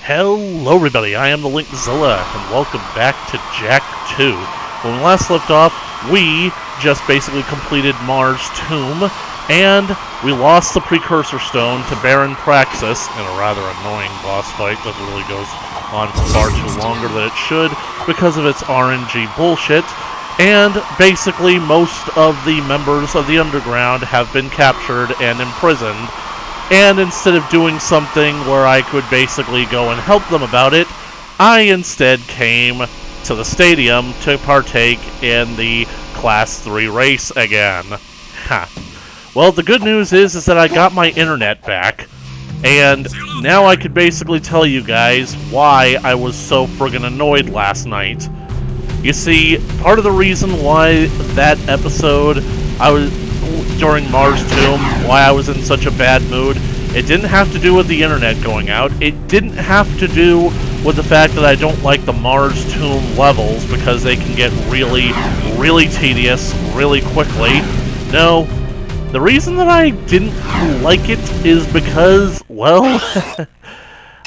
Hello everybody, I am the Linkzilla, and welcome back to Jak II. When we last left off, we just basically completed Mars' tomb, and we lost the Precursor Stone to Baron Praxis in a rather annoying boss fight that really goes on for far too longer than it should because of its RNG bullshit. And basically most of the members of the Underground have been captured and imprisoned. And instead of doing something where I could basically go and help them about it, I instead came to the stadium to partake in the Class 3 race again. Ha. Well, the good news is that I got my internet back, and now I could basically tell you guys why I was so friggin' annoyed last night. You see, part of the reason why that episode during Mars' Tomb, why I was in such a bad mood, it didn't have to do with the internet going out. It didn't have to do with the fact that I don't like the Mars Tomb levels because they can get really, really tedious really quickly. No, the reason that I didn't like it is because, well,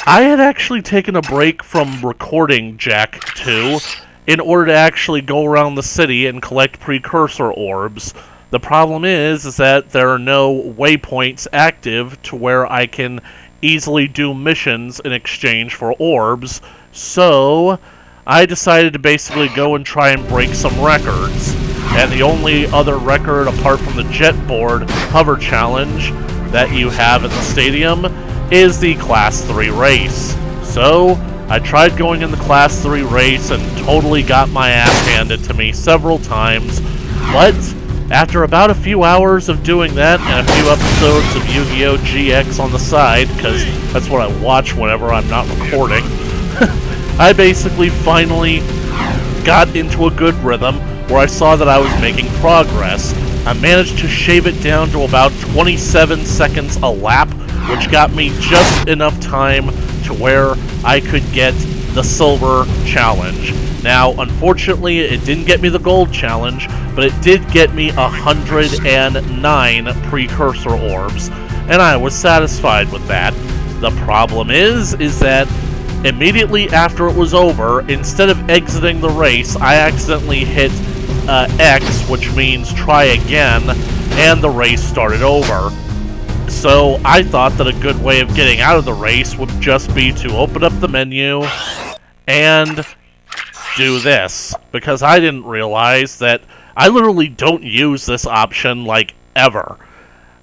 I had actually taken a break from recording Jak II in order to actually go around the city and collect precursor orbs. The problem is that there are no waypoints active to where I can easily do missions in exchange for orbs, so I decided to basically go and try and break some records. And the only other record apart from the Jetboard Hover Challenge that you have at the stadium is the Class 3 race. So I tried going in the Class 3 race and totally got my ass handed to me several times, but after about a few hours of doing that, and a few episodes of Yu-Gi-Oh! GX on the side, because that's what I watch whenever I'm not recording, I basically finally got into a good rhythm where I saw that I was making progress. I managed to shave it down to about 27 seconds a lap, which got me just enough time to where I could get the Silver Challenge. Now, unfortunately, it didn't get me the Gold Challenge, but it did get me 109 Precursor Orbs, and I was satisfied with that. The problem is that immediately after it was over, instead of exiting the race, I accidentally hit X, which means try again, and the race started over. So I thought that a good way of getting out of the race would just be to open up the menu and do this, because I didn't realize that I literally don't use this option, like, ever.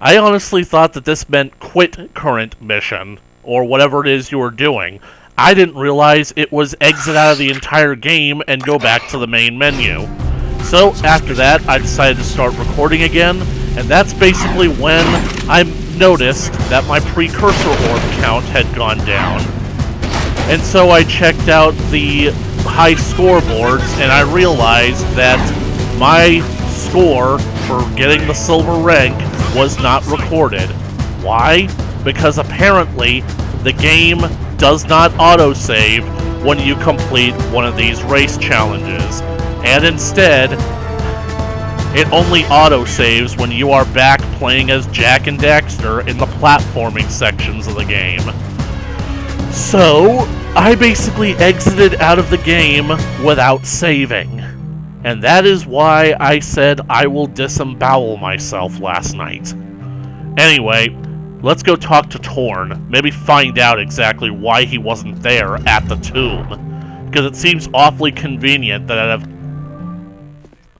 I honestly thought that this meant quit current mission, or whatever it is you were doing. I didn't realize it was exit out of the entire game and go back to the main menu. So, after that, I decided to start recording again, and that's basically when I noticed that my Precursor Orb count had gone down. And so I checked out the high scoreboards, and I realized that my score for getting the silver rank was not recorded. Why? Because apparently the game does not autosave when you complete one of these race challenges, and instead it only autosaves when you are back playing as Jak and Daxter in the platforming sections of the game. So I basically exited out of the game without saving. And that is why I said I will disembowel myself last night. Anyway, let's go talk to Torn. Maybe find out exactly why he wasn't there at the tomb. Because it seems awfully convenient that I'd have...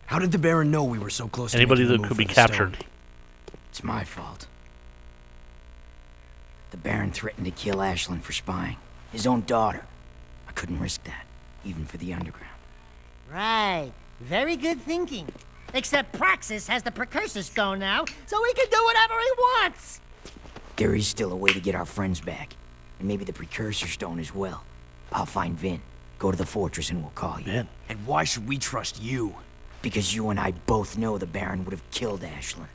How did the Baron know we were so close to anybody making the that move could for be the captured. stone? It's my fault. The Baron threatened to kill Ashlyn for spying. His own daughter. I couldn't risk that, even for the Underground. Right. Very good thinking. Except Praxis has the Precursor Stone now, so he can do whatever he wants! There is still a way to get our friends back. And maybe the Precursor Stone as well. I'll find Vin. Go to the fortress and we'll call you. Vin. And why should we trust you? Because you and I both know the Baron would have killed Ashlyn.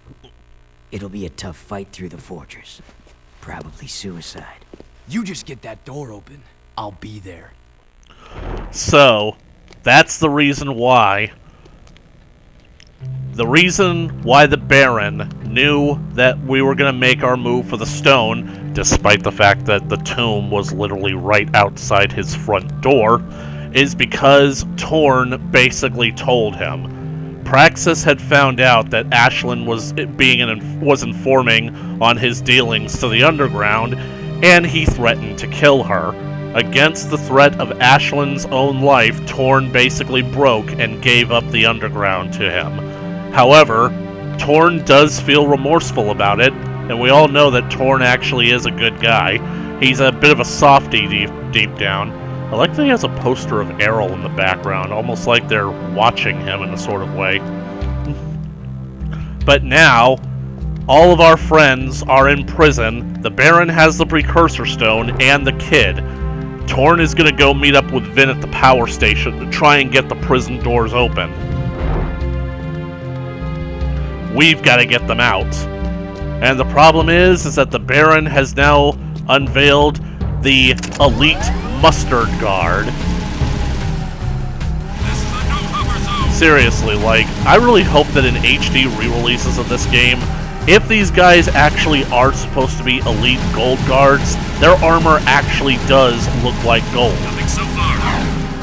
It'll be a tough fight through the fortress. Probably suicide. You just get that door open. I'll be there. So, that's the reason why. The reason why the Baron knew that we were going to make our move for the stone despite the fact that the tomb was literally right outside his front door, is because Torn basically told him. Praxis had found out that Ashlyn was informing on his dealings to the underground, and he threatened to kill her. Against the threat of Ashlyn's own life, Torn basically broke and gave up the underground to him. However, Torn does feel remorseful about it, and we all know that Torn actually is a good guy. He's a bit of a softie deep down. I like that he has a poster of Errol in the background, almost like they're watching him in a sort of way. But now, all of our friends are in prison. The Baron has the Precursor Stone and the kid. Torn is going to go meet up with Vin at the power station to try and get the prison doors open. We've got to get them out. And the problem is that the Baron has now unveiled the elite mustard guard. Seriously, like, I really hope that in HD re-releases of this game, if these guys actually are supposed to be elite gold guards, their armor actually does look like gold. Nothing so far.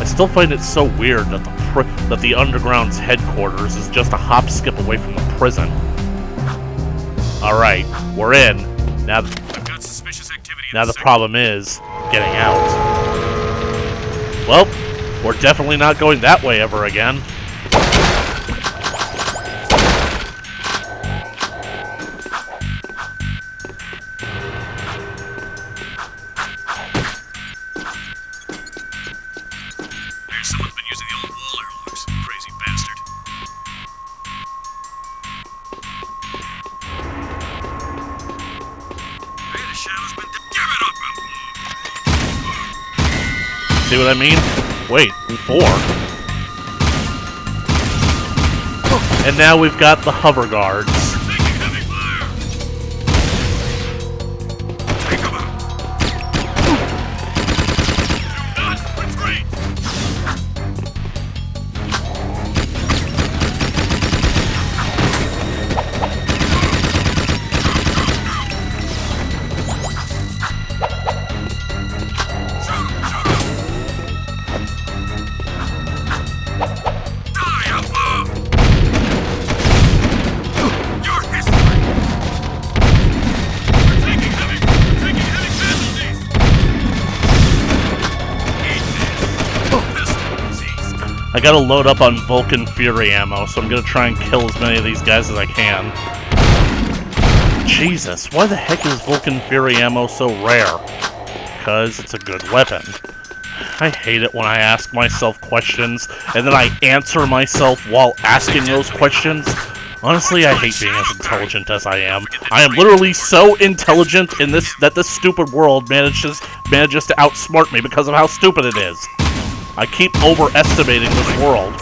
I still find it so weird that the Underground's headquarters is just a hop skip away from the prison. Alright, we're in. Now, I've got suspicious activity in now the sector. problem is getting out. Well, we're definitely not going that way ever again. Someone's been using the old wall airlocks. Crazy bastard. Hey, the shadow's been... Give it up! See what I mean? Wait, 4. And now we've got the hover guards. Taking heavy fire! Take them out! Do not retreat! Die above! Your history! We're taking heavy casualties! Eat this! Pistol disease! I gotta load up on Vulcan Fury ammo, so I'm gonna try and kill as many of these guys as I can. Jesus, why the heck is Vulcan Fury ammo so rare? Because it's a good weapon. I hate it when I ask myself questions, and then I answer myself while asking those questions. Honestly, I hate being as intelligent as I am. I am literally so intelligent in this that this stupid world manages to outsmart me because of how stupid it is. I keep overestimating this world.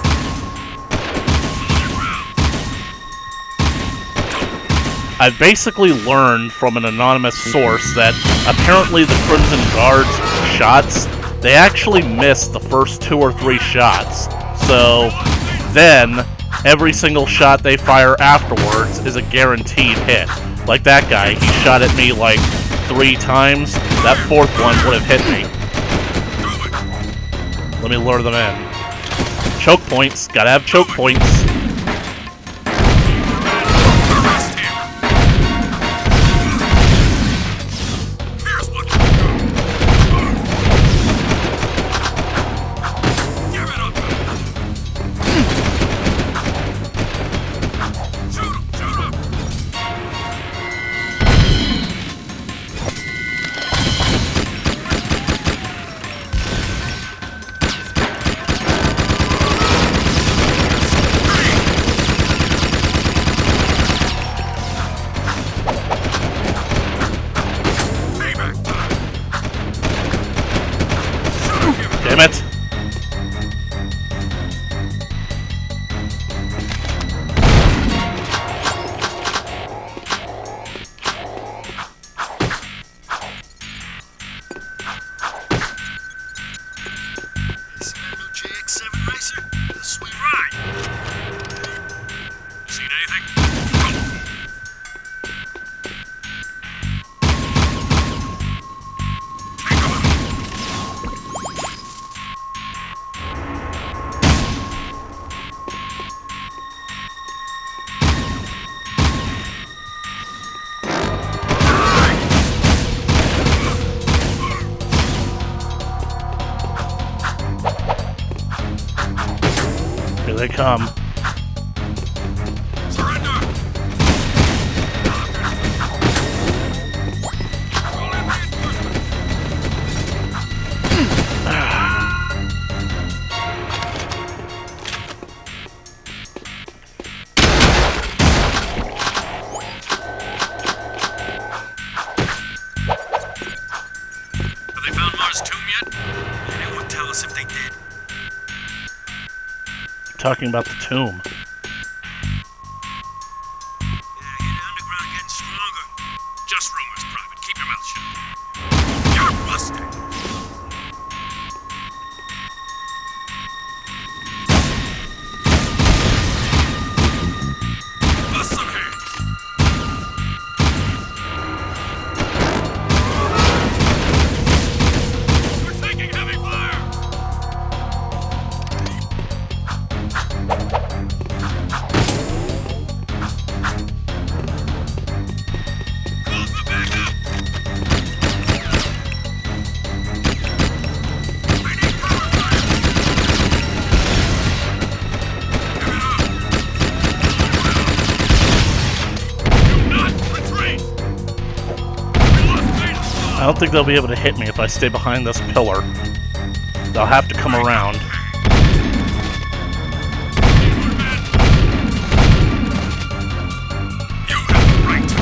I've basically learned from an anonymous source that apparently the Crimson Guard's shots, they actually miss the first 2 or 3 shots. So then, every single shot they fire afterwards is a guaranteed hit. Like that guy, he shot at me like 3 times. That 4th one would have hit me. Let me lure them in. Choke points. Gotta have choke points. Arrest him! Here's what you do! Give it up! Shoot him! Shoot him! they come. Surrender! Call in reinforcements! Have they found Mars Tomb yet? Can anyone tell us if they did? Talking about the tomb. Yeah, the underground getting stronger. Just rumors, Private. Keep your mouth shut. You're busted! Bust some hands! We're taking heavy fire! Call for backup! We need cover fire! Give it up! Do not retreat! We lost beta. I don't think they'll be able to hit me if I stay behind this pillar. They'll have to come around. You have the right to.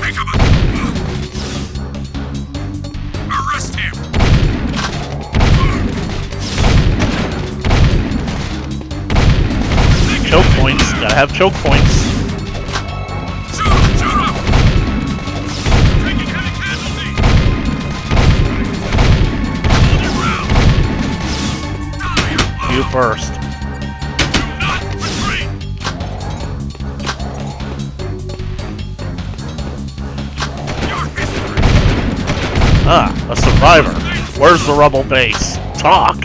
Take him up. Arrest him. Choke points. Gotta have choke points. Shoot him! Shoot him! Taking heavy casualty. Hold your ground. Die, You first. do not retreat. Your history. Ah, a survivor. Where's the rebel base? Talk!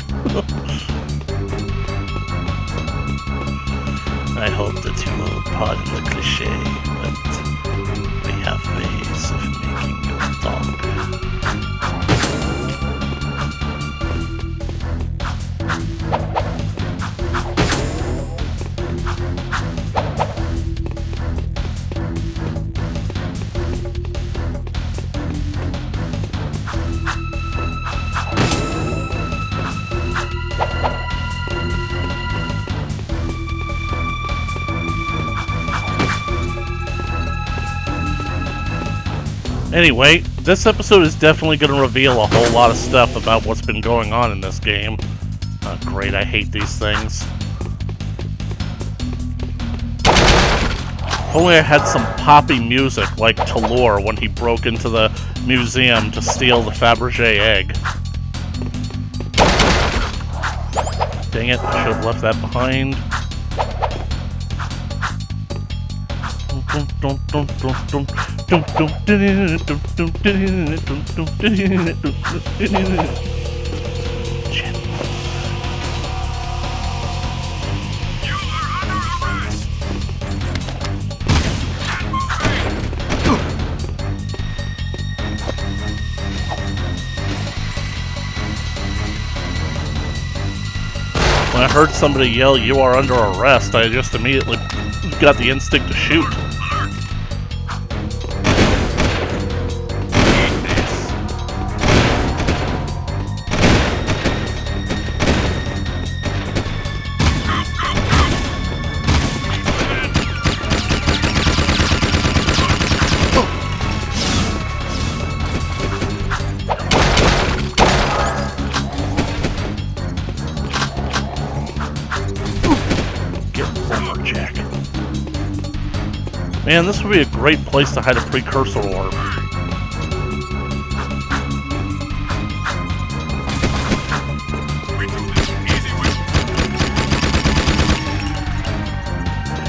I hope that you will pardon the cliche, but we have ways of making you talk. Anyway, this episode is definitely going to reveal a whole lot of stuff about what's been going on in this game. Great, I hate these things. If only I had some poppy music like Talor when he broke into the museum to steal the Fabergé egg. Dang it, I should have left that behind. Shit. You are under arrest. When I heard somebody yell, "You are under arrest," I just immediately got the instinct to shoot. Alert. Man, this would be a great place to hide a precursor orb. We do this easy with.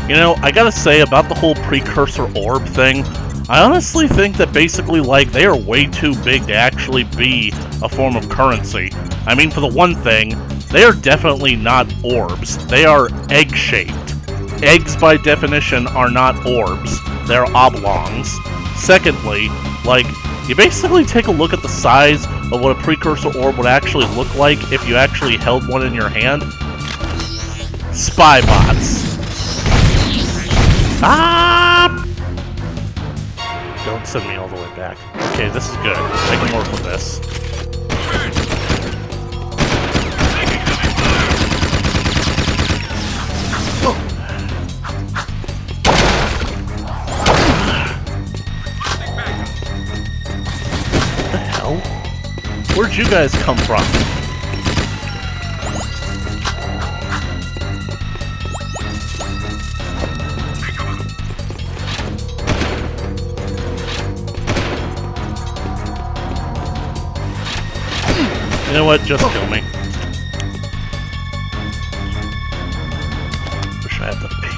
You know, I gotta say about the whole precursor orb thing, I honestly think that basically, like, they are way too big to actually be a form of currency. I mean, for the one thing, they are definitely not orbs. They are egg-shaped. Eggs, by definition, are not orbs. They're oblongs. Secondly, like, you basically take a look at the size of what a precursor orb would actually look like if you actually held one in your hand. spy bots. Ah! Don't send me all the way back. Okay, this is good. I can work with this. What the hell? Where'd you guys come from? You know what? Just kill me. Wish I had the page.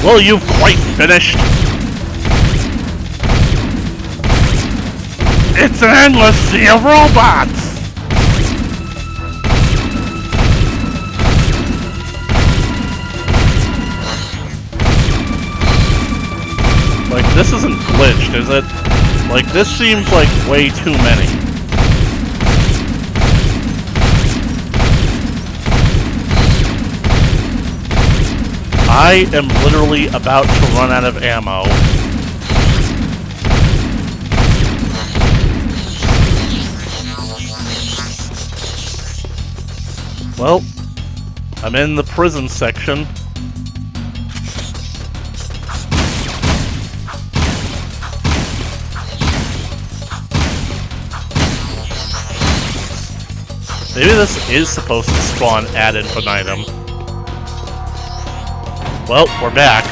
Well, you've quite finished. It's an endless sea of robots! Like, this isn't glitched, is it? Like, this seems like way too many. I am literally about to run out of ammo. Well, I'm in the prison section. Maybe this is supposed to spawn ad infinitum. Well, we're back.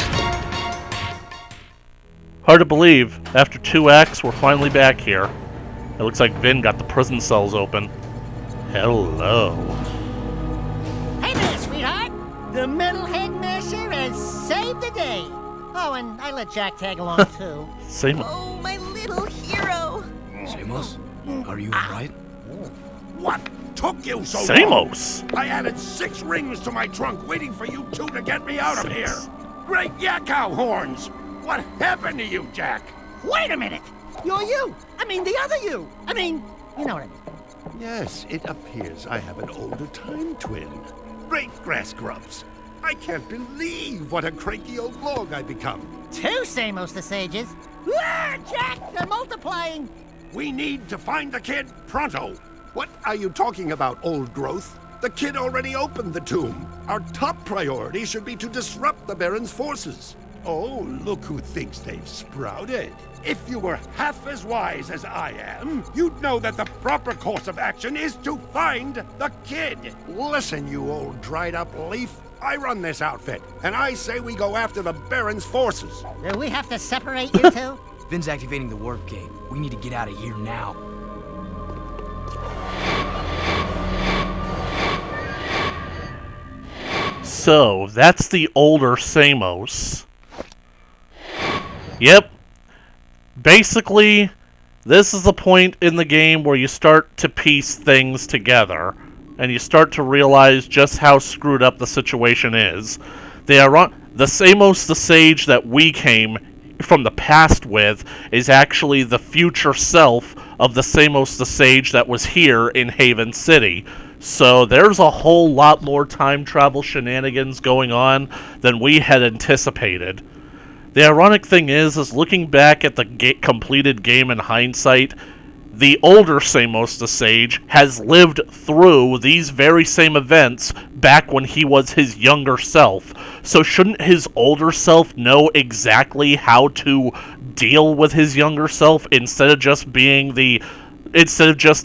Hard to believe. After 2 acts, we're finally back here. It looks like Vin got the prison cells open. Hello. Hey there, sweetheart. The metal headmaster has saved the day. Oh, and I let Jak tag along too. Same. Oh, my little hero. Samos, are you alright? What took you so long? Samos! I added 6 rings to my trunk waiting for you 2 to get me out of 6. here. Great yakkow horns! What happened to you, Jak? Wait a minute. You're you. I mean, the other you. I mean, you know what I mean. Yes, it appears I have an older time twin. Great grass grubs. I can't believe what a cranky old log I become. 2 Samos the Sages. Ah, Jak, they're multiplying. We need to find the kid pronto. What are you talking about, old growth? The kid already opened the tomb. Our top priority should be to disrupt the Baron's forces. Oh, look who thinks they've sprouted. If you were half as wise as I am, you'd know that the proper course of action is to find the kid. Listen, you old dried-up leaf. I run this outfit, and I say we go after the Baron's forces. Do we have to separate you two? Vin's activating the warp gate. We need to get out of here now. So, that's the older Samos. Yep. Basically, this is the point in the game where you start to piece things together, and you start to realize just how screwed up the situation is. The Samos the Sage that we came from the past with is actually the future self of the Samos the Sage that was here in Haven City. So there's a whole lot more time travel shenanigans going on than we had anticipated. The ironic thing is looking back at the completed game in hindsight, the older Samos the Sage has lived through these very same events back when he was his younger self. So shouldn't his older self know exactly how to deal with his younger self instead of just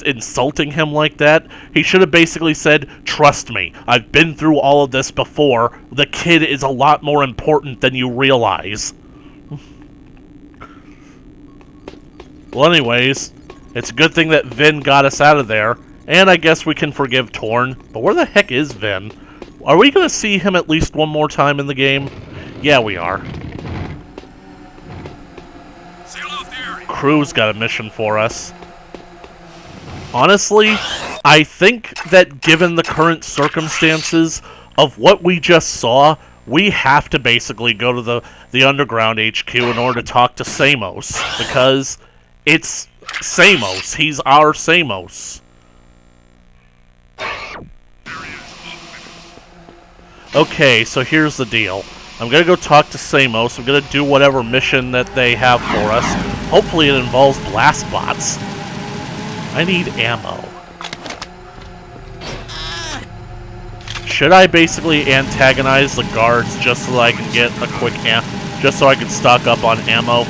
insulting him like that? He should have basically said, "Trust me, I've been through all of this before. The kid is a lot more important than you realize." Well, anyways, it's a good thing that Vin got us out of there, and I guess we can forgive Torn. But where the heck is Vin? Are we going to see him at least one more time in the game? Yeah, we are. Seal off the area. Crew's got a mission for us. Honestly, I think that given the current circumstances of what we just saw, we have to basically go to the Underground HQ in order to talk to Samos, because it's Samos. He's our Samos. Okay, so here's the deal. I'm gonna go talk to Samos. I'm gonna do whatever mission that they have for us. Hopefully it involves blast bots. I need ammo. Should I basically antagonize the guards just so that I can get a quick just so I can stock up on ammo?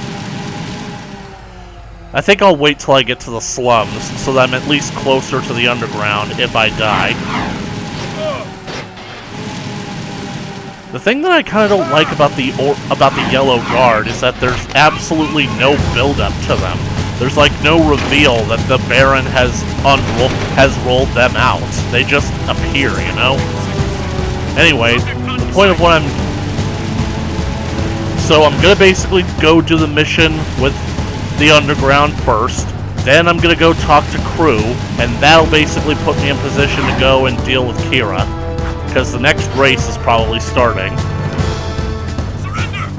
I think I'll wait till I get to the slums so that I'm at least closer to the underground if I die. The thing that I kind of don't like about the yellow guard is that there's absolutely no build-up to them. There's like no reveal that the Baron has rolled them out. They just appear, you know? Anyway, the point of what So I'm gonna basically go do the mission with the Underground first. Then I'm gonna go talk to Crew, and that'll basically put me in position to go and deal with Kira. Because the next race is probably starting. Surrender!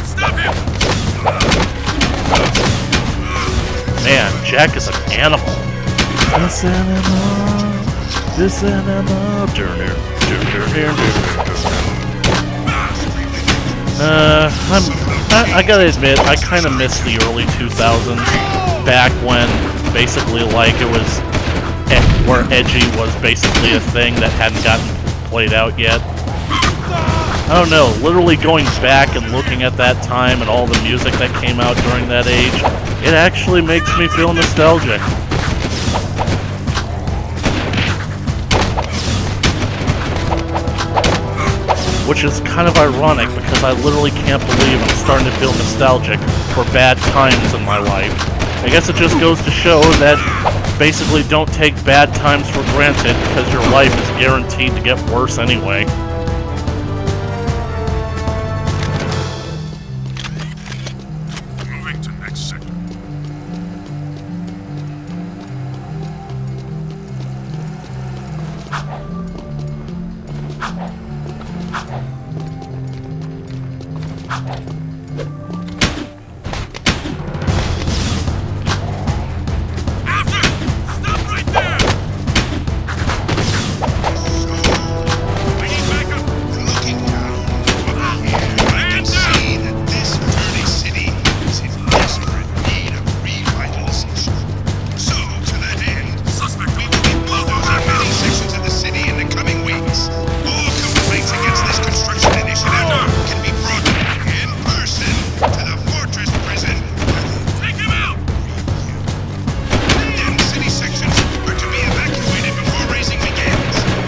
Stop him! Man, Jak is an animal. This animal, this animal. I gotta admit, I kind of miss the early 2000s, back when basically like it was where edgy was basically a thing that hadn't gotten played out yet. I don't know, literally going back and looking at that time and all the music that came out during that age, it actually makes me feel nostalgic. Which is kind of ironic because I literally can't believe I'm starting to feel nostalgic for bad times in my life. I guess it just goes to show that basically don't take bad times for granted because your life is guaranteed to get worse anyway. Moving to next sector.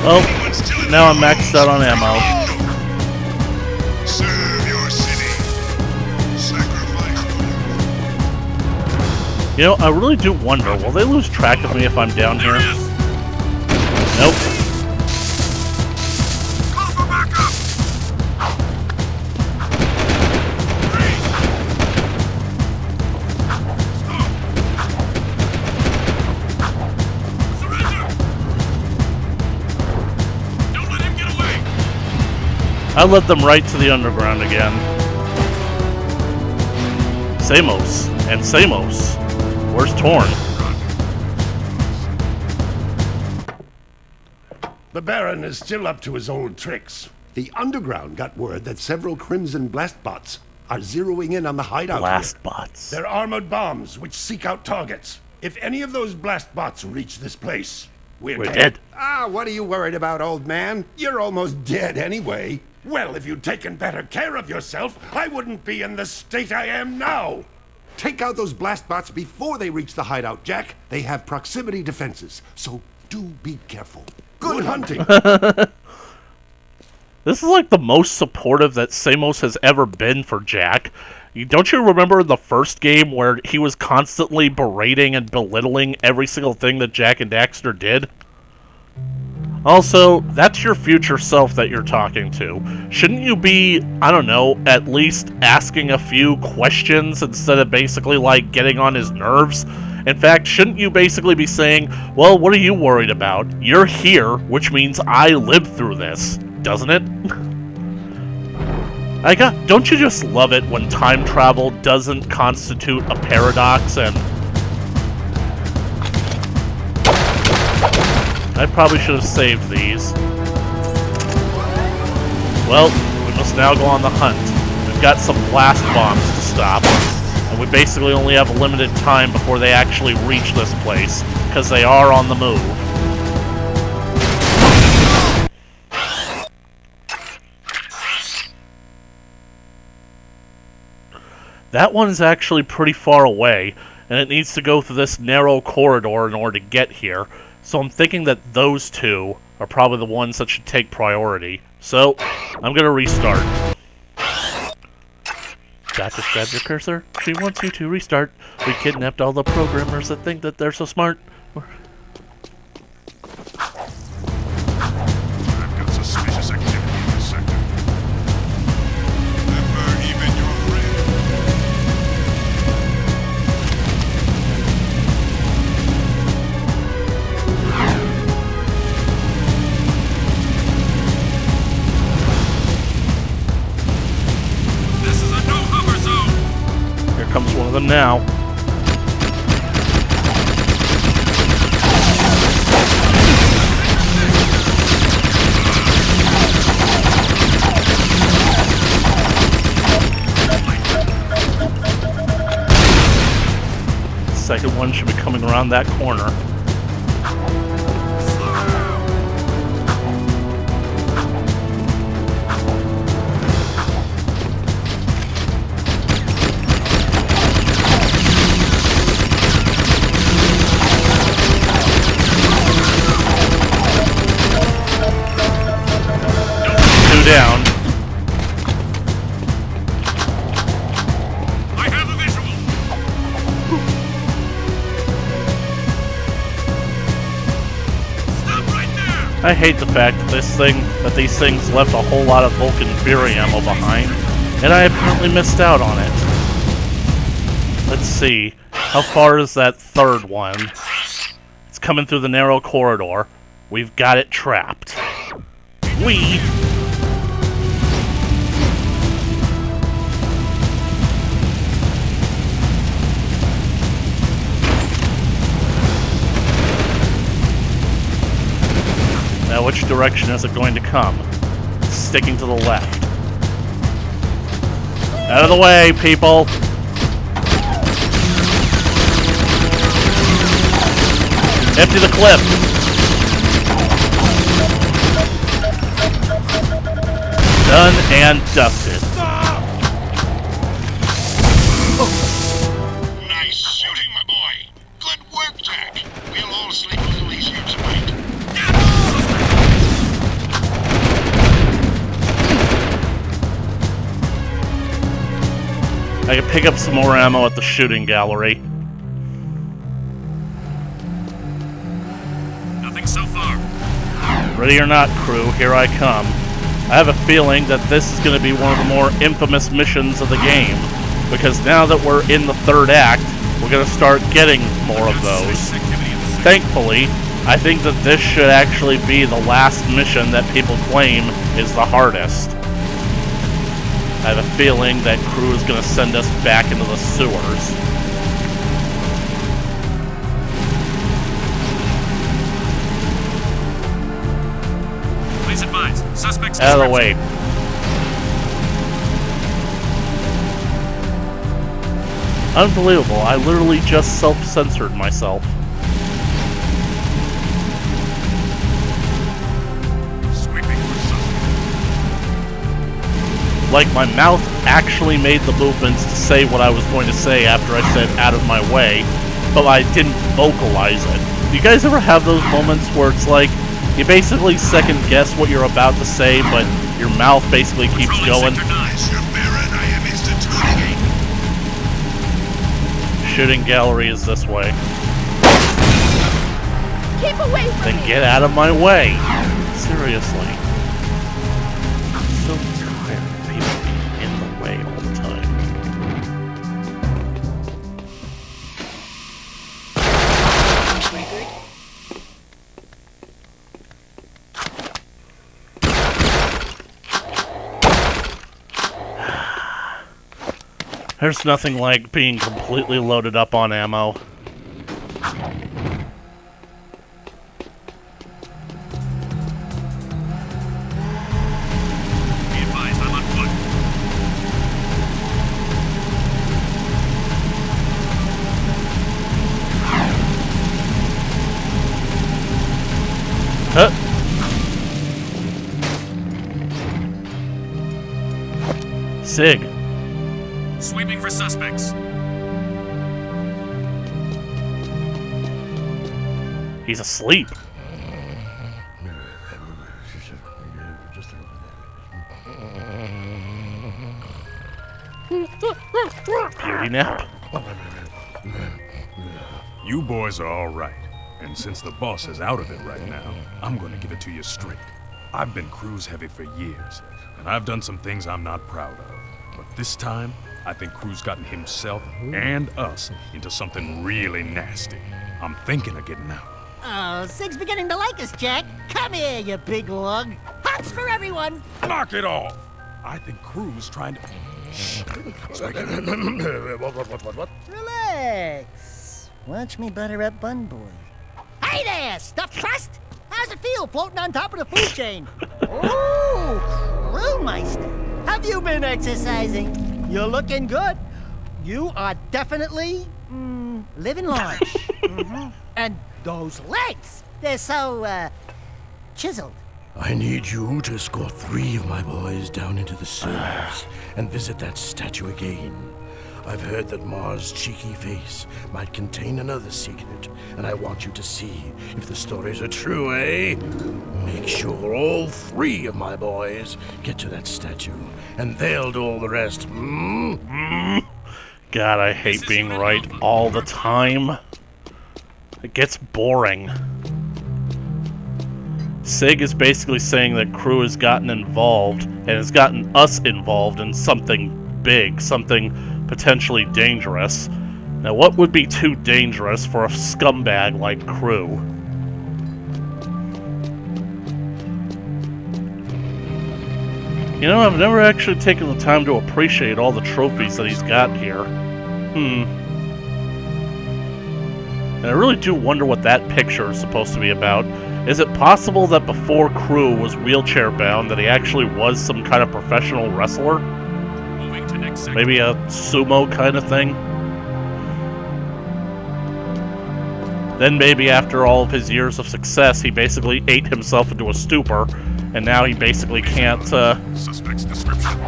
Well, now I'm maxed out on ammo. Serve your city. Sacrifice. You know, I really do wonder, will they lose track of me if I'm down here? Nope. Call for backup. I led them right to the underground again. Samos. And Samos. Where's Torn? The Baron is still up to his old tricks. The Underground got word that several Crimson blast bots are zeroing in on the hideout. Blast here. bots. They're armored bombs which seek out targets. If any of those blast bots reach this place, We're dead. Ah, what are you worried about, old man? You're almost dead anyway. Well, if you'd taken better care of yourself, I wouldn't be in the state I am now. Take out those blast bots before they reach the hideout, Jack. They have proximity defenses, so do be careful. Good hunting. This is like the most supportive that Samos has ever been for Jak. Don't you remember the first game where he was constantly berating and belittling every single thing that Jak and Daxter did? Also, that's your future self that you're talking to. Shouldn't you be, I don't know, at least asking a few questions instead of basically, like, getting on his nerves? In fact, shouldn't you basically be saying, well, what are you worried about? You're here, which means I lived through this, doesn't it? Don't you just love it when time travel doesn't constitute a paradox and... I probably should have saved these. Well, we must now go on the hunt. We've got some blast bombs to stop, and we basically only have a limited time before they actually reach this place, because they are on the move. That one is actually pretty far away, and it needs to go through this narrow corridor in order to get here. So I'm thinking that those two are probably the ones that should take priority. So, I'm gonna restart. That just grabbed your cursor. She wants you to restart. We kidnapped all the programmers that think that they're so smart. I've got suspicious activity in this sector. Remember, even your friend. This is a no-hover zone. Here comes one of them now. Second one should be coming around that corner. Two down. I have a visual. Stop right there. I hate the fact that these things left a whole lot of Vulcan Fury ammo behind, and I apparently missed out on it. Let's see, how far is that third one? It's coming through the narrow corridor. We've got it trapped. Now, which direction is it going to come? Sticking to the left. Out of the way, people! Empty the clip! Done and dusted. Nice shooting, my boy. Good work, Jak. We'll all sleep a little easier tonight. I can pick up some more ammo at the shooting gallery. Nothing so far. Ready or not, crew, here I come. I have a feeling that this is going to be one of the more infamous missions of the game, because now that we're in the third act, we're going to start getting more of those. Thankfully, I think that this should actually be the last mission that people claim is the hardest. I have a feeling that crew is going to send us back into the sewers. Please advise. Suspects. Out of the way. Unbelievable, I literally just self-censored myself. Like, my mouth actually made the movements to say what I was going to say after I said out of my way, but I didn't vocalize it. Do you guys ever have those moments where it's like, you basically second guess what you're about to say, but your mouth basically keeps going? Shooting gallery is this way. Keep away from Then me! get out of my way! Seriously. I'm so tired of people being in the way all the time. There's nothing like being completely loaded up on ammo. Be advised, I'm on foot. Huh? Sig. Sweeping for suspects. He's asleep. Beauty nap. You boys are all right. And since the boss is out of it right now, I'm gonna give it to you straight. I've been cruise heavy for years, and I've done some things I'm not proud of. But this time, I think Crew's gotten himself and us into something really nasty. I'm thinking of getting out. Oh, Sig's beginning to like us, Jack. Come here, you big lug. Hugs for everyone. Knock it off! I think Crew's trying to... What? Relax. Watch me butter up Bun Boy. Hey there, stuffed crust! How's it feel floating on top of the food chain? Ooh, Crewmeister. Have you been exercising? You're looking good. You are definitely living large. And those legs, they're so chiseled. I need you to escort 3 of my boys down into the sewers and visit that statue again. I've heard that Mars' cheeky face might contain another secret, and I want you to see if the stories are true, eh? Make sure all 3 of my boys get to that statue, and they'll do all the rest. God, I hate being right all the time. It gets boring. Sig is basically saying that Crew has gotten involved, and has gotten us involved in something big, something potentially dangerous. Now, what would be too dangerous for a scumbag like Crew? You know, I've never actually taken the time to appreciate all the trophies that he's got here. And I really do wonder what that picture is supposed to be about. Is it possible that before Crew was wheelchair-bound, that he actually was some kind of professional wrestler? Moving to next sector. Maybe a sumo kind of thing? Then maybe after all of his years of success, he basically ate himself into a stupor, and now he basically can't, Suspect's description.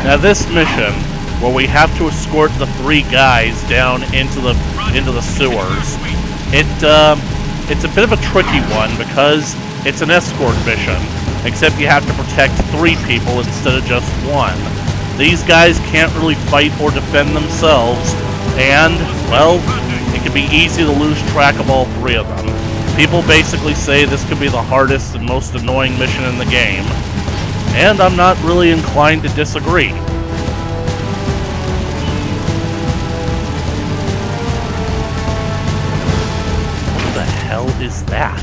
Now this mission, where we have to escort the 3 guys down into the sewers, it's a bit of a tricky one because it's an escort mission, except you have to protect 3 people instead of just 1. These guys can't really fight or defend themselves, and, well, it can be easy to lose track of all 3 of them. People basically say this could be the hardest and most annoying mission in the game, and I'm not really inclined to disagree. What the hell is that?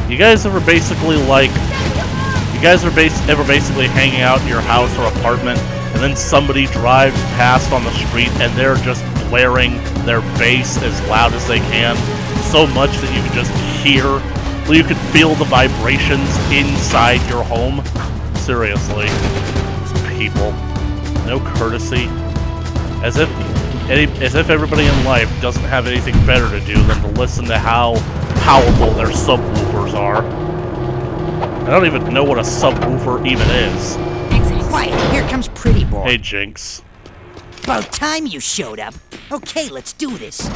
You guys ever basically ever basically hanging out in your house or apartment, and then somebody drives past on the street and they're just blaring their bass as loud as they can, so much that you can just hear, you can feel the vibrations inside your home? Seriously. These people. No courtesy. As if everybody in life doesn't have anything better to do than to listen to how powerful their subwoofers are. I don't even know what a subwoofer even is. Quiet, here comes Pretty Boy. Hey, Jinx. About time you showed up. Okay, let's do this.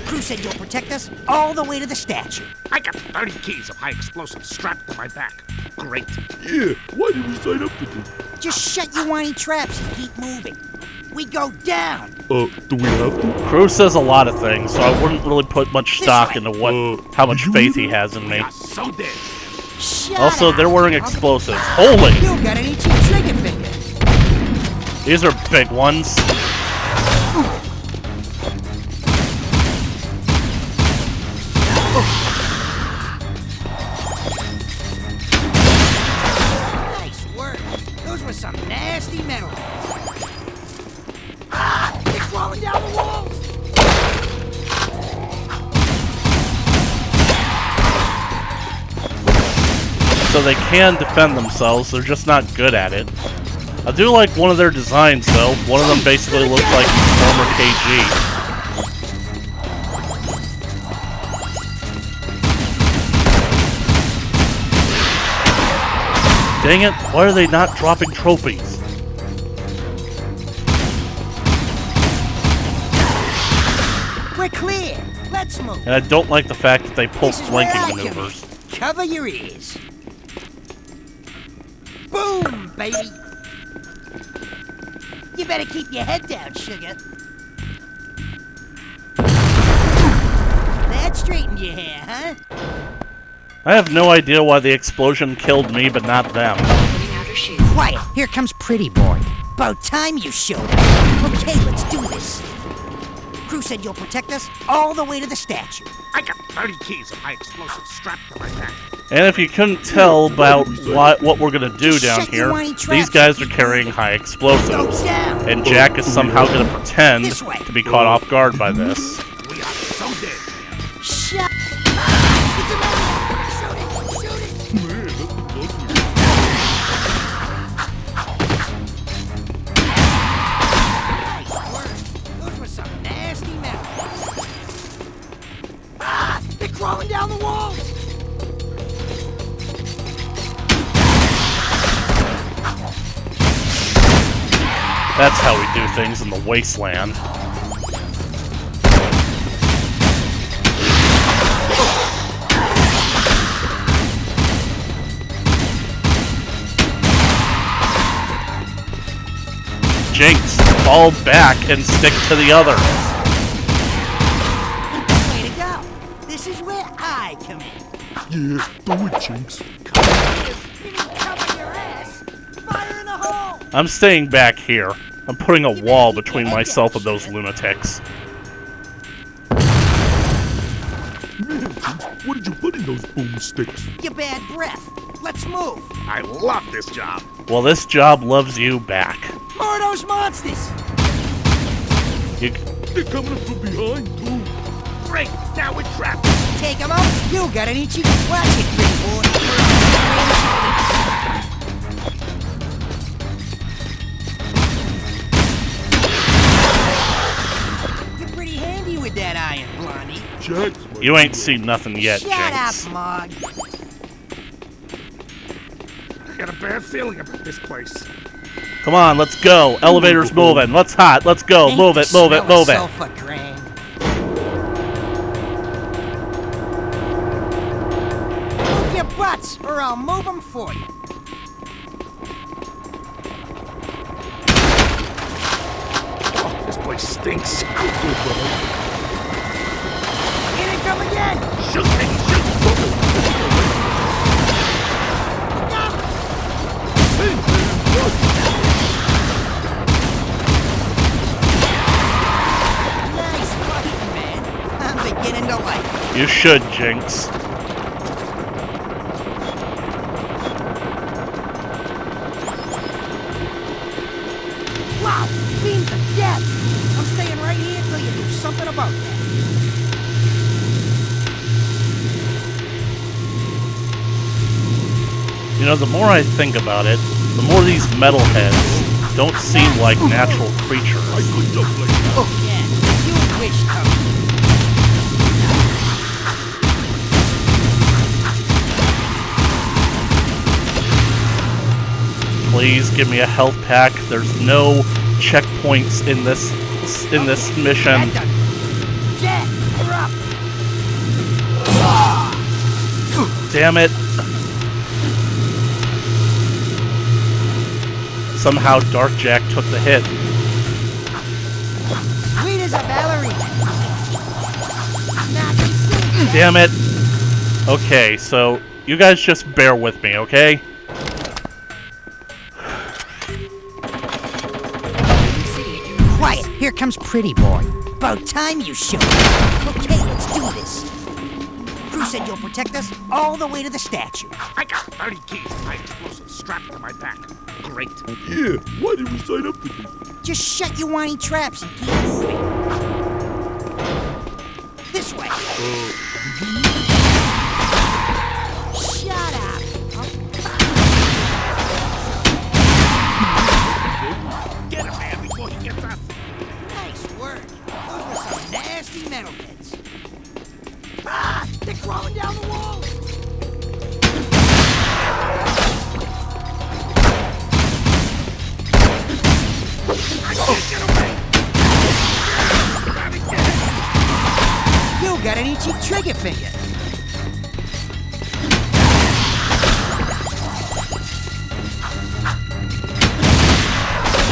Crew said you'll protect us all the way to the statue. I got 30 keys of high explosives strapped to my back. Great. Yeah, why did we sign up for this? Just shut your whiny traps and keep moving. We go down. Do we have to? Crew says a lot of things, so I wouldn't really put much stock into how much faith he has in me. You're so dead. Shut Also, up. they're wearing explosives. Holy! You got any cheap trigger fingers? These are big ones. Nice work. Those were some nasty metal. Ah, they're crawling down the walls. So they can defend themselves, they're just not good at it. I do like one of their designs, though. One of them basically looks like former KG. Dang it, why are they not dropping trophies? We're clear. Let's move. And I don't like the fact that they pull This is where flanking I come in. maneuvers. Cover your ears. Boom, baby. You better keep your head down, sugar. That straightened your hair, huh? I have no idea why the explosion killed me, but not them. Quiet, here comes Pretty Boy. About time you showed up. Okay, let's do this. Crew said you'll protect us all the way to the statue. I got 30 keys of high explosives strapped to my back. And if you couldn't tell about what we're gonna do down Shut your here, whiny traps these guys are and keep carrying moving. high explosives. Go down. And Jack is somehow gonna pretend This way. to be caught off guard by this. We are so dead. Shut. It's a man. Shoot it. Shoot it. Nice work. Those were some nasty metals. Ah, they're crawling down the walls. That's how we do things in the wasteland. Jinx, fall back and stick to the others. Way to go. This is where I come in. Yeah, do it, Jinx. You didn't cover your ass. Fire in the hole. I'm staying back here. I'm putting a wall between myself and those lunatics. Man, Jinx, what did you put in those boomsticks? Your bad breath. Let's move. I love this job. Well, this job loves you back. More of those monsters. You, They're coming up from behind, too. Great. Now we're trapped. Take them out. You got an itchy. Watch it, pretty boy. You're pretty handy with that iron, Blondie. Jack's you ain't seen nothing yet, Shut Jinx. up, Mog. I got a bad feeling about this place. Come on, let's go. Elevator's moving. Let's hot. Let's go. Ain't Move the it, move it, smell of move it. sulfur grand. Move your butts, or I'll move them for you. Oh, this place stinks. Here they come again. Shoot me, shoot. Nice fighting, man. I'm beginning to like it. You should, Jinx. Wow, beams of death. I'm staying right here until you do something about that. You know, the more I think about it, the more these metalheads don't seem like natural creatures. Oh, yeah. You wish, Tony. Please give me a health pack. There's no checkpoints in this mission. Jack, you're up. Damn it. Somehow Dark Jack took the hit. Sweet as a ballerina. Damn it. Okay, so you guys just bear with me, okay? Quiet, here comes Pretty Boy. About time you showed up. Okay, let's do this. Crew said you'll protect us all the way to the statue. I got 30 keys to my explosives strapped to my back. Great. Yeah, why did we sign up for this? Just shut your whiny traps and keep moving. This way. Shut up. Get him, man, before he gets up. Nice work. Those were some nasty metal pits. Ah! They're crawling down the walls! I can't get away. You got an itchy trigger finger.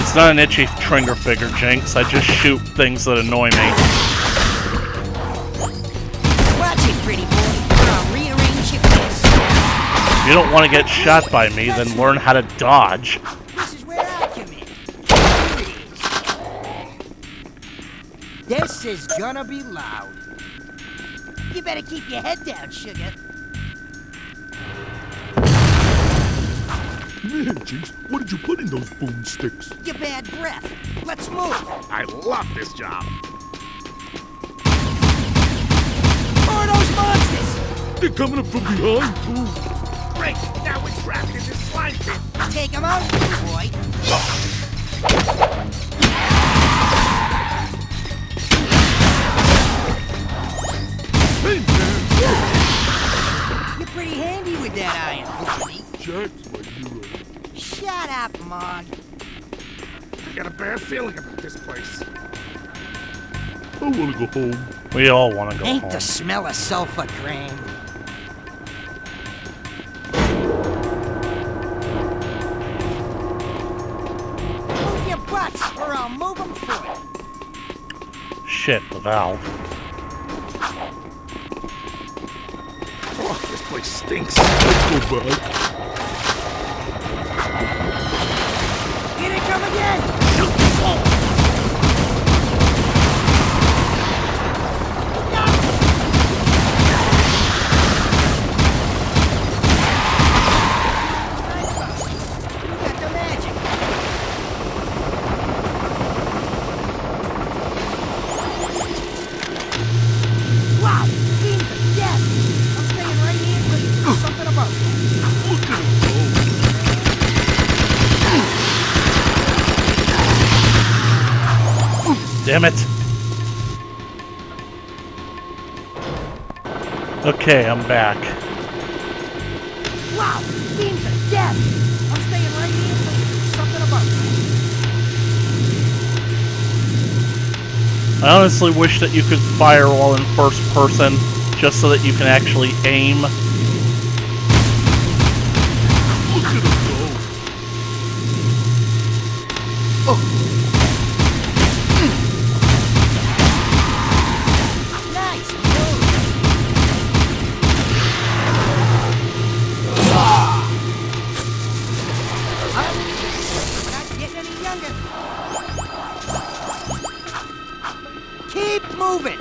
It's not an itchy trigger finger, Jinx. I just shoot things that annoy me. Watch it, Pretty Boy, or I'll rearrange your face. If you don't want to get shot by me, then learn how to dodge. This is where I come in. This is gonna be loud. You better keep your head down, sugar. Man, Jinx, what did you put in those boomsticks? Your bad breath. Let's move. I love this job. Who are those monsters? They're coming up from behind, too. Great, now we're trapped in this slime pit. Take him out, Pretty Boy. You're pretty handy with that iron, buddy. Jack's my hero. Shut up, Mog. I got a bad feeling about this place. I want to go home. We all want to go Ain't home. the smell of sulfur grand? Move your butts, or I'll move them for you. Shit, the valve. Oh, this place stinks. Let's go back. Here they come again! Wow, beams of death! I'm staying right here until you do something about that. Look at him go. Damn it. Okay, I'm back. Wow, beams of death! I'm staying right here until you do something about that. I honestly wish that you could fire while in first person, just so that you can actually aim. Look at him go. Nice move! Not getting any younger. Keep moving!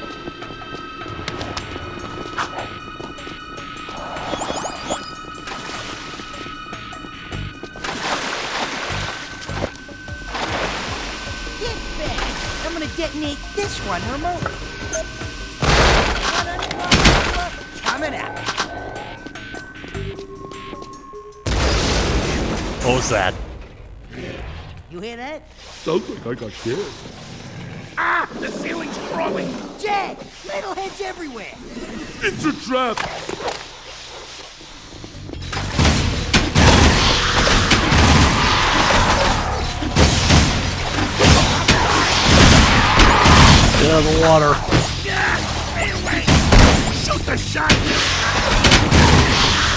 Get back! I'm gonna detonate this one remotely. Coming out. What was that? You hear that? Sounds like I got scared. Ah! The ceiling's crawling! Jak! Metalheads everywhere! It's a trap! Get out of the water. Stay away! Shoot the shot!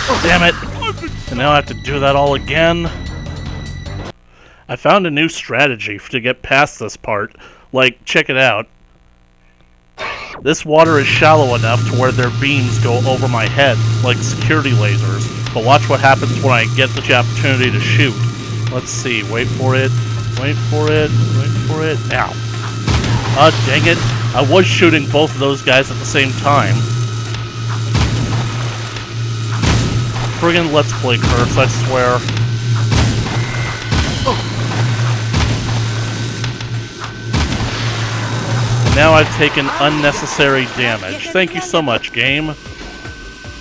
Oh, damn it. And now I have to do that all again. I found a new strategy to get past this part. Like, check it out. This water is shallow enough to where their beams go over my head, like security lasers. But watch what happens when I get the opportunity to shoot. Let's see, wait for it, wait for it, wait for it. Now. Dang it. I was shooting both of those guys at the same time. Friggin' Let's Play curse, I swear. Now I've taken unnecessary damage. Thank you so much, game.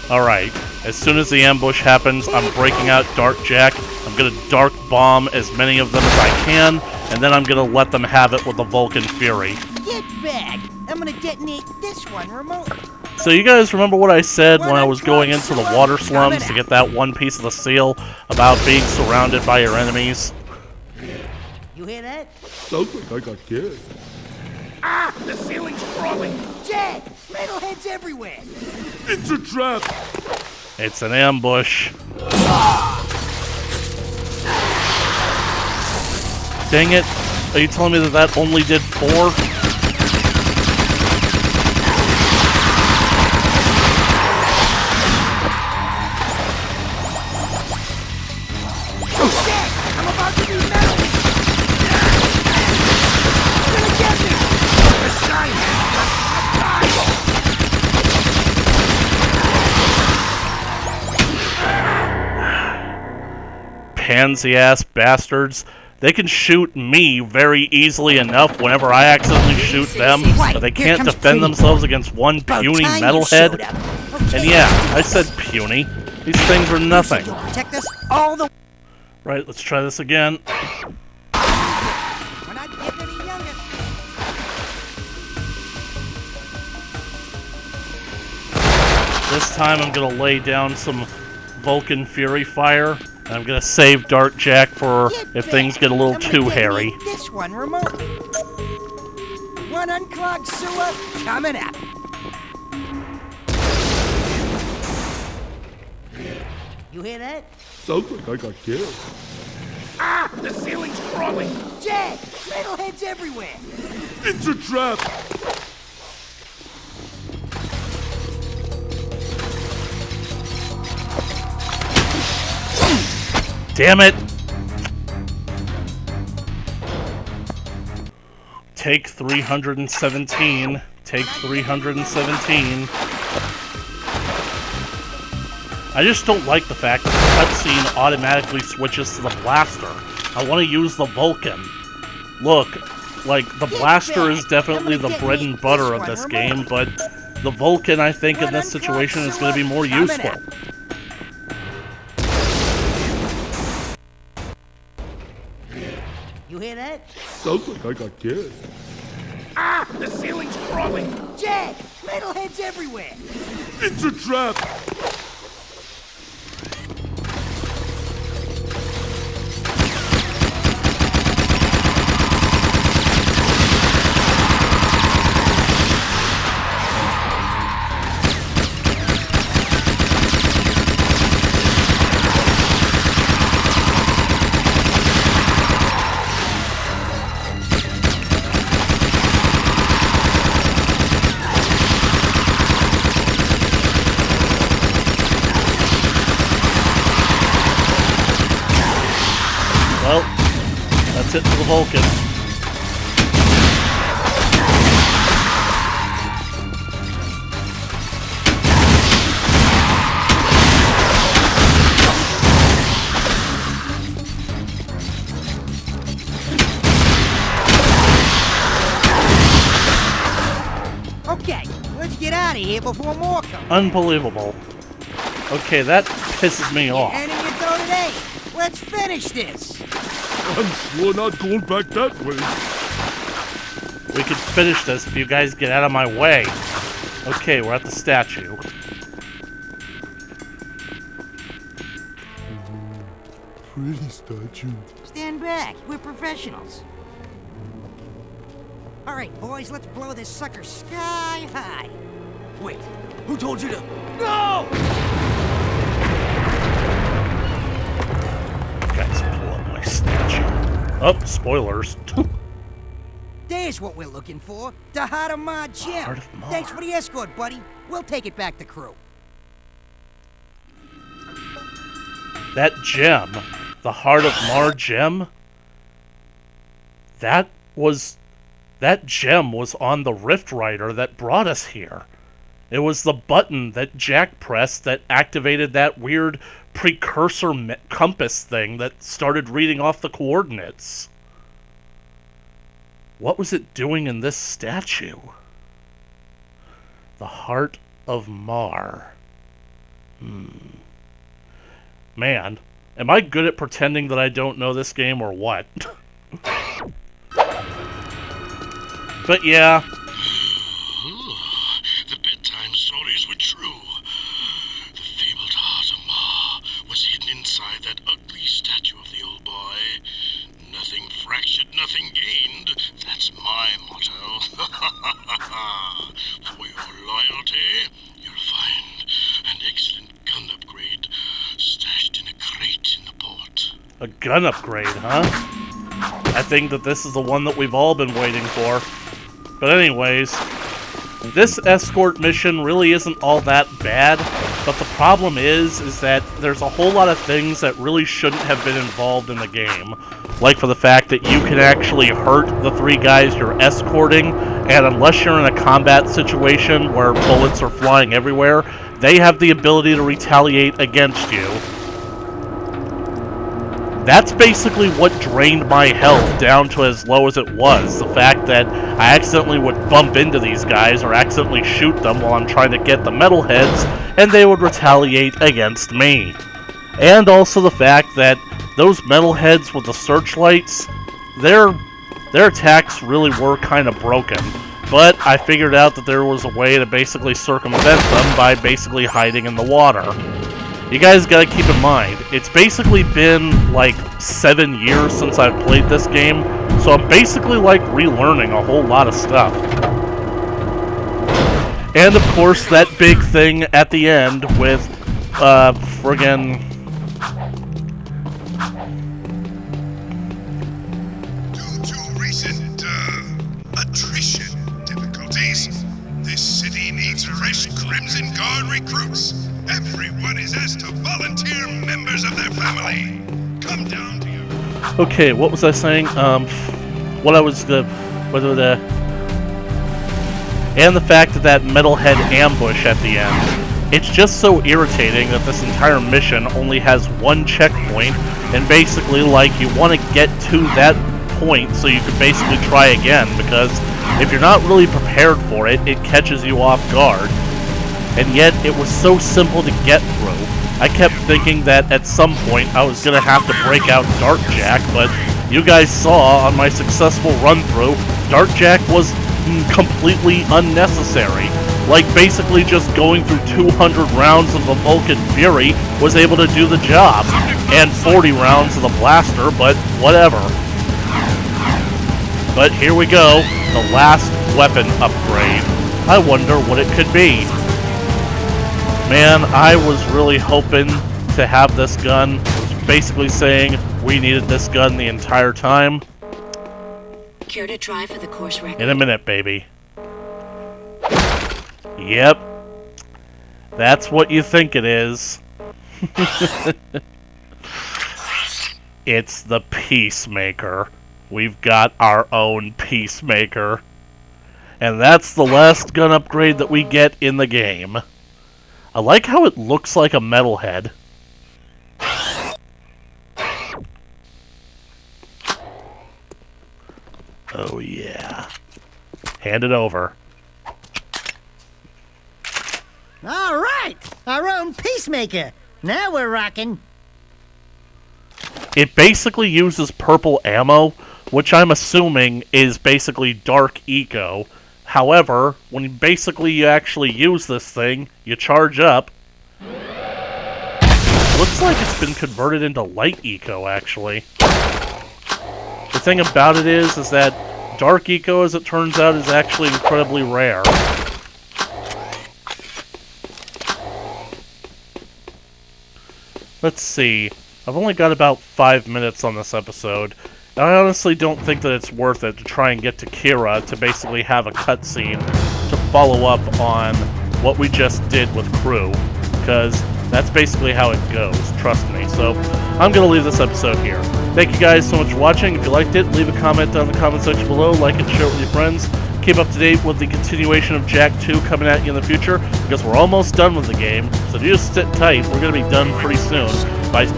Alright, as soon as the ambush happens, I'm breaking out Dark Jak. I'm gonna Dark Bomb as many of them as I can, and then I'm gonna let them have it with the Vulcan Fury. Get back! I'm gonna detonate this one remotely. So you guys remember what I said when I was going into the water slums to get that one piece of the seal about being surrounded by your enemies? You hear that? Sounds like I got scared. Ah! The ceiling's crawling! Jak! Metalheads everywhere! It's a trap! It's an ambush. Dang it. Are you telling me that that only did 4? I'm about to be metal! You're gonna get me! Pansy-ass bastards. They can shoot me very easily enough whenever I accidentally shoot them, but they can't defend themselves against one puny metalhead. And yeah, I said puny. These things are nothing. Protect us all the... Right, let's try this again. We're not getting any younger. This time I'm gonna lay down some Vulcan Fury fire, and I'm gonna save Dark Jak for if things get a little too hairy. This one remotely. One unclogged sewer coming up. You hear that? Sounds like I got scared. Ah! The ceiling's crawling! Jak! Metalheads everywhere! It's a trap! Damn it! Take 317. Take 317. I just don't like the fact that the cutscene automatically switches to the blaster. I want to use the Vulcan. Look, like, the blaster is definitely the bread and butter of this game, but the Vulcan, I think, in this situation is going to be more useful. You hear that? Sounds like I got scared. Ah! The ceiling's crawling! Jak! Metalheads everywhere! It's a trap! Well, that's it for the Vulcan. Okay, let's get out of here before more come. Unbelievable. Okay, that pisses me off. Ending your dough today. let's finish this. I'm sure not going back that way. We can finish this if you guys get out of my way. Okay, we're at the statue. Pretty statue. Stand back. We're professionals. All right, boys, let's blow this sucker sky high. Wait, who told you to... No! Guys, pull up my statue. Oh, spoilers. There's what we're looking for. The Heart of Mar gem. Heart of Mar. Thanks for the escort, buddy. We'll take it back to crew. That gem, the Heart of Mar gem, that gem was on the Rift Rider that brought us here. It was the button that Jak pressed that activated that weird precursor compass thing that started reading off the coordinates. What was it doing in this statue? The Heart of Mar. Man, am I good at pretending that I don't know this game or what? But yeah. The bedtime stories were true. The fabled Heart of Mar was hidden inside that ugly statue of the old boy. Nothing fractured, nothing gained. That's my motto. For your loyalty, you'll find an excellent gun upgrade stashed in a crate in the port. A gun upgrade, huh? I think that this is the one that we've all been waiting for. But anyways, this escort mission really isn't all that bad, but the problem is that there's a whole lot of things that really shouldn't have been involved in the game. Like for the fact that you can actually hurt the three guys you're escorting, and unless you're in a combat situation where bullets are flying everywhere, they have the ability to retaliate against you. That's basically what drained my health down to as low as it was. The fact that I accidentally would bump into these guys or accidentally shoot them while I'm trying to get the metalheads, and they would retaliate against me. And also the fact that those metalheads with the searchlights, their attacks really were kind of broken. But I figured out that there was a way to basically circumvent them by basically hiding in the water. You guys gotta keep in mind, it's basically been like 7 years since I've played this game, so I'm basically like relearning a whole lot of stuff. And of course, that big thing at the end with, friggin'... Due to recent, attrition difficulties, this city needs fresh Crimson Guard recruits. Everyone is asked to volunteer members of their family. Come down to your... Okay, what was I saying? What I was and the fact that metalhead ambush at the end. It's just so irritating that this entire mission only has one checkpoint, and basically, like, you want to get to that point so you can basically try again, because if you're not really prepared for it, it catches you off guard. And yet, it was so simple to get through. I kept thinking that at some point I was going to have to break out Dart Jak, but you guys saw on my successful run-through, Dart Jak was completely unnecessary. Like, basically just going through 200 rounds of the Vulcan Fury was able to do the job. And 40 rounds of the Blaster, but whatever. But here we go, the last weapon upgrade. I wonder what it could be. Man, I was really hoping to have this gun. Basically saying we needed this gun the entire time. Care to try for the course record? In a minute, baby. Yep. That's what you think it is. It's the Peacemaker. We've got our own Peacemaker. And that's the last gun upgrade that we get in the game. I like how it looks like a metalhead. Oh yeah. Hand it over. All right, our own Peacemaker. Now we're rocking. it basically uses purple ammo, which I'm assuming is basically dark eco. However, when you actually use this thing, you charge up. Looks like it's been converted into light eco, actually. The thing about it is that dark eco, as it turns out, is actually incredibly rare. Let's see. I've only got about 5 minutes on this episode. And I honestly don't think that it's worth it to try and get to Kira to basically have a cutscene to follow up on what we just did with Crew. Because that's basically how it goes, trust me. So, I'm going to leave this episode here. Thank you guys so much for watching. If you liked it, leave a comment down in the comment section below, like and share it with your friends. Keep up to date with the continuation of Jak II coming at you in the future, because we're almost done with the game, so just sit tight, we're going to be done pretty soon.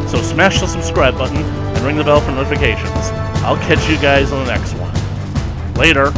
So smash the subscribe button and ring the bell for notifications. I'll catch you guys on the next one. Later.